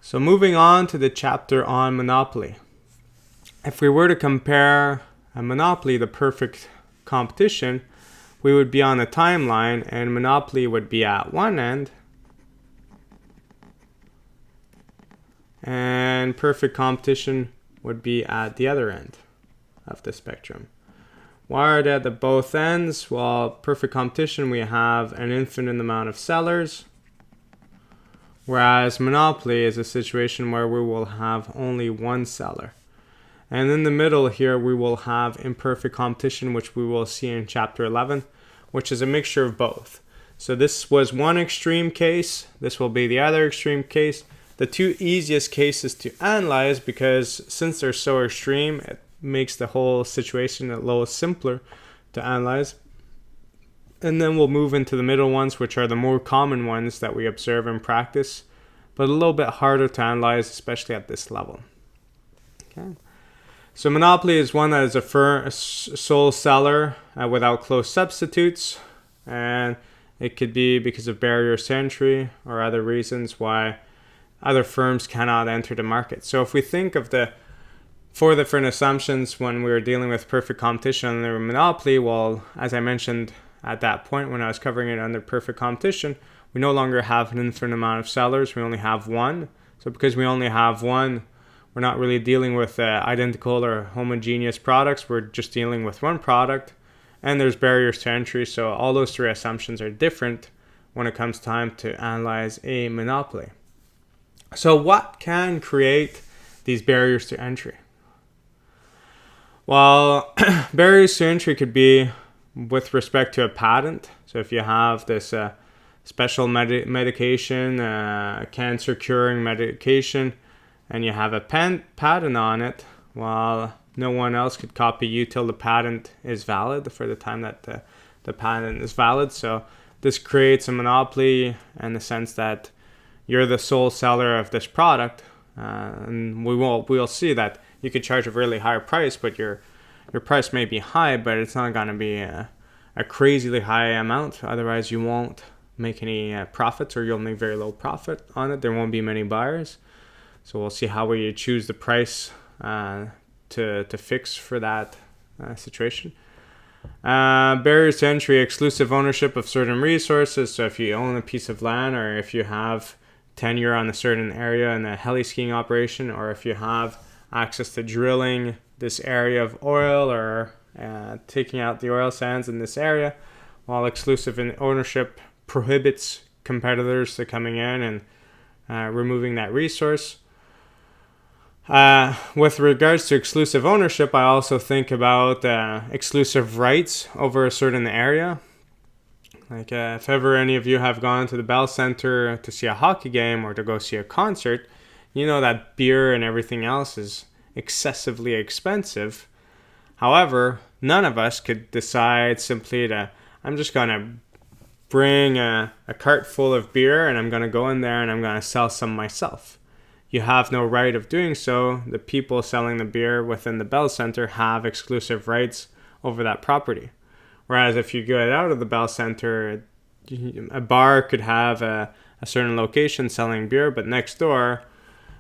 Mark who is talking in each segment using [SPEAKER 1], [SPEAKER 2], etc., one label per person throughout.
[SPEAKER 1] So moving on to the chapter on monopoly. If we were to compare a monopoly, the perfect competition, we would be on a timeline and monopoly would be at one end and perfect competition would be at the other end of the spectrum. Why are they at the both ends? Well, perfect competition, we have an infinite amount of sellers, whereas monopoly is a situation where we will have only one seller. And in the middle here, we will have imperfect competition, which we will see in chapter 11, which is a mixture of both. So this was one extreme case. This will be the other extreme case. The two easiest cases to analyze, because since they're so extreme, it makes the whole situation a little simpler to analyze. And then we'll move into the middle ones, which are the more common ones that we observe in practice, but a little bit harder to analyze, especially at this level. Okay. So monopoly is one that is a sole seller without close substitutes, and it could be because of barriers to entry or other reasons why other firms cannot enter the market. So if we think of the four different assumptions when we were dealing with perfect competition under monopoly, well, as I mentioned at that point when I was covering it under perfect competition, we no longer have an infinite amount of sellers. We only have one. So because we only have one, we're not really dealing with identical or homogeneous products. We're just dealing with one product, and there's barriers to entry. So all those three assumptions are different when it comes time to analyze a monopoly. So what can create these barriers to entry? Well, barriers to entry could be with respect to a patent. So if you have this special medication, cancer-curing medication, and you have a patent on it, well, no one else could copy you till the patent is valid, for the time that the patent is valid. So this creates a monopoly in the sense that you're the sole seller of this product, and we'll see that you could charge a really high price, but your price may be high, but it's not going to be a crazily high amount. Otherwise, you won't make any profits, or you'll make very low profit on it. There won't be many buyers. So we'll see how we choose the price to fix for that situation. Barriers to entry, exclusive ownership of certain resources. So if you own a piece of land, or if you have tenure on a certain area in a heli skiing operation, or if you have access to drilling this area of oil, or taking out the oil sands in this area, while exclusive ownership prohibits competitors to coming in and removing that resource. With regards to exclusive ownership, I also think about exclusive rights over a certain area. Like if ever any of you have gone to the Bell Center to see a hockey game or to go see a concert, you know that beer and everything else is excessively expensive. However, none of us could decide simply I'm just going to bring a cart full of beer and I'm going to go in there and I'm going to sell some myself. You have no right of doing so. The people selling the beer within the Bell Center have exclusive rights over that property. Whereas if you get out of the Bell Center, a bar could have a certain location selling beer, but next door,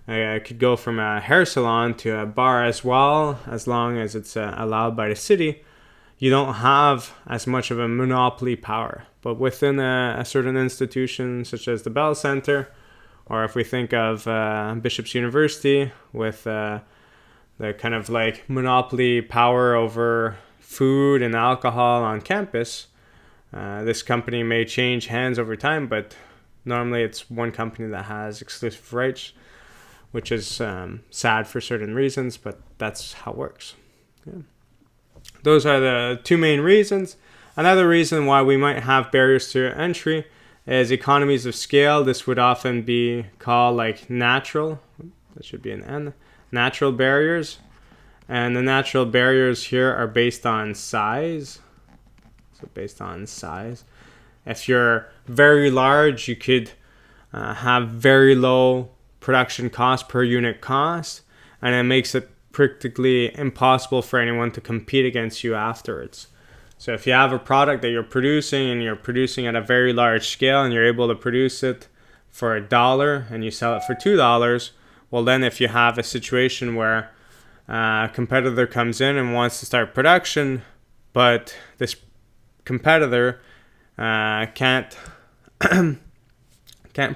[SPEAKER 1] it could go from a hair salon to a bar as well, as long as it's allowed by the city. You don't have as much of a monopoly power. But within a certain institution, such as the Bell Center, or if we think of Bishop's University with the kind of like monopoly power over food and alcohol on campus, this company may change hands over time, but normally it's one company that has exclusive rights, which is sad for certain reasons, but that's how it works. Yeah. Those are the two main reasons. Another reason why we might have barriers to entry is economies of scale. This would often be called like natural. That should be an N. Natural barriers. And the natural barriers here are based on size. So based on size. If you're very large, you could have very low production cost per unit cost. And it makes it practically impossible for anyone to compete against you afterwards. So if you have a product that you're producing and you're producing at a very large scale and you're able to produce it for $1 and you sell it for $2, well, then if you have a situation where a competitor comes in and wants to start production, but this competitor can't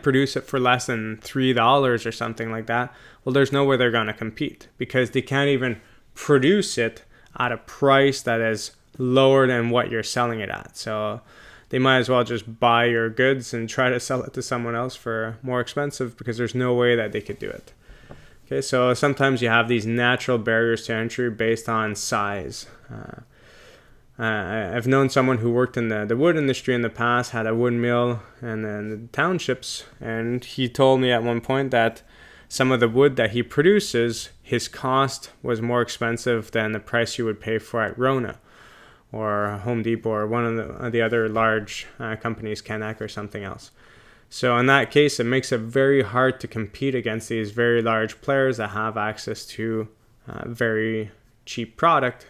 [SPEAKER 1] produce it for less than $3 or something like that, well, there's no way they're going to compete, because they can't even produce it at a price that is lower than what you're selling it at. So they might as well just buy your goods and try to sell it to someone else for more expensive, because there's no way that they could do it. Okay, so sometimes you have these natural barriers to entry based on size. I've known someone who worked in the wood industry in the past, had a wood mill and then the townships, and he told me at one point that some of the wood that he produces, his cost was more expensive than the price you would pay for at Rona or Home Depot or one of the other large companies, Canuck or something else. So in that case, it makes it very hard to compete against these very large players that have access to very cheap product.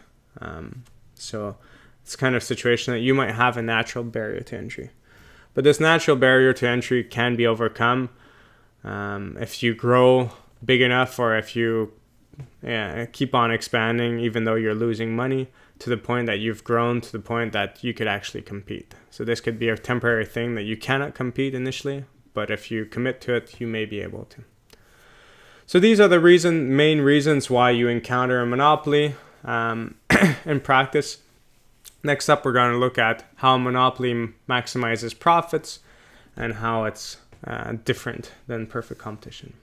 [SPEAKER 1] So it's kind of situation that you might have a natural barrier to entry. But this natural barrier to entry can be overcome if you grow big enough, or if you keep on expanding even though you're losing money, to the point that you've grown to the point that you could actually compete. So this could be a temporary thing that you cannot compete initially, but if you commit to it, you may be able to. So these are the main reasons why you encounter a monopoly in practice. Next up, we're going to look at how monopoly maximizes profits and how it's different than perfect competition.